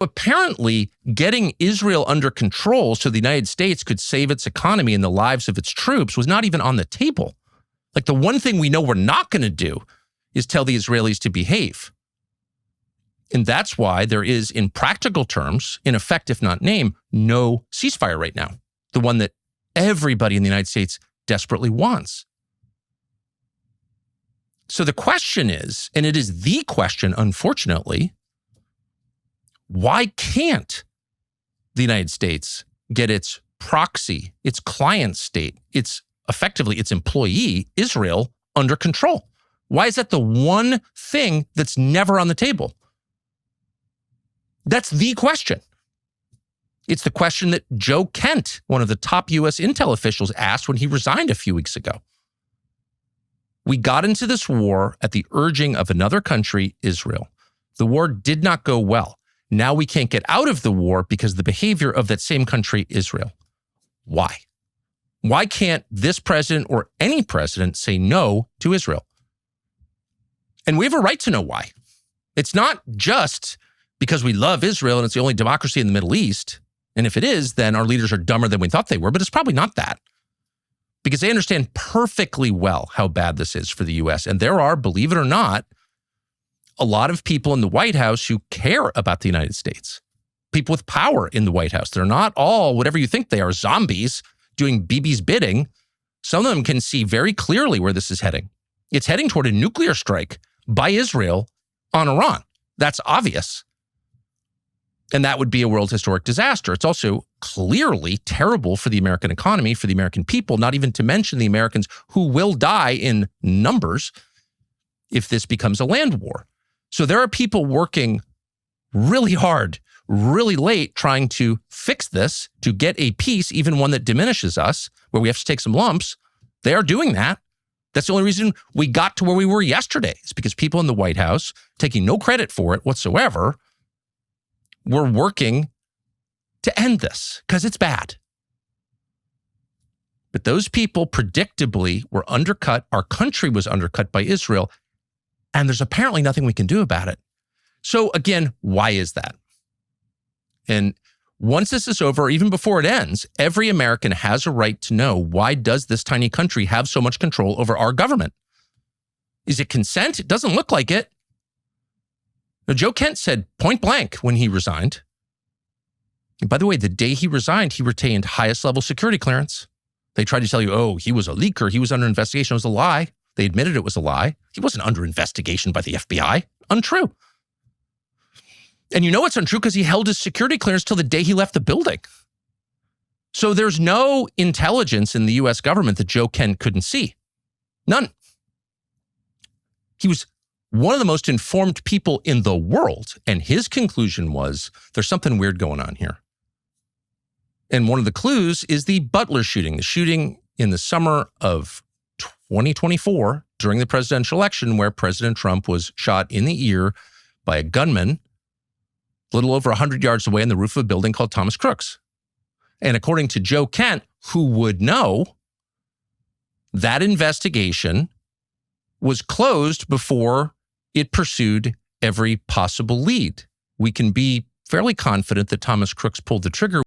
Apparently, getting Israel under control so the United States could save its economy and the lives of its troops was not even on the table. Like, the one thing we know we're not going to do is tell the Israelis to behave. And that's why there is, in practical terms, in effect, if not name, no ceasefire right now. The one that everybody in the United States desperately wants. So the question is, and it is the question, unfortunately, why can't the United States get its proxy, its client state, effectively its employee, Israel, under control? Why is that the one thing that's never on the table? That's the question. It's the question that Joe Kent, one of the top U.S. intel officials, asked when he resigned a few weeks ago. We got into this war at the urging of another country, Israel. The war did not go well. Now we can't get out of the war because of the behavior of that same country, Israel. Why? Why can't this president or any president say no to Israel? And we have a right to know why. It's not just because we love Israel and it's the only democracy in the Middle East. And if it is, then our leaders are dumber than we thought they were, but it's probably not that. Because they understand perfectly well how bad this is for the U.S. And there are, believe it or not, a lot of people in the White House who care about the United States. People with power in the White House. They're not all whatever you think they are, zombies doing Bibi's bidding. Some of them can see very clearly where this is heading. It's heading toward a nuclear strike by Israel on Iran. That's obvious. And that would be a world historic disaster. It's also clearly terrible for the American economy, for the American people, not even to mention the Americans who will die in numbers if this becomes a land war. So there are people working really hard, really late, trying to fix this, to get a peace, even one that diminishes us, where we have to take some lumps. They are doing that. That's the only reason we got to where we were yesterday. It's because people in the White House, taking no credit for it whatsoever, were working to end this because it's bad. But those people predictably were undercut. Our country was undercut by Israel. And there's apparently nothing we can do about it. So again, why is that? And once this is over, even before it ends, every American has a right to know, why does this tiny country have so much control over our government? Is it consent? It doesn't look like it. Now, Joe Kent said point blank when he resigned. And by the way, the day he resigned, he retained highest level security clearance. They tried to tell you, oh, he was a leaker. He was under investigation. It was a lie. They admitted it was a lie. He wasn't under investigation by the FBI. Untrue. And you know it's untrue because he held his security clearance till the day he left the building. So there's no intelligence in the U.S. government that Joe Kent couldn't see. None. He was one of the most informed people in the world. And his conclusion was, there's something weird going on here. And one of the clues is the Butler shooting, the shooting in the summer of 2024 during the presidential election, where President Trump was shot in the ear by a gunman a little over 100 yards away on the roof of a building called Thomas Crook's. And according to Joe Kent, who would know, that investigation was closed before it pursued every possible lead. We can be fairly confident that Thomas Crook's pulled the trigger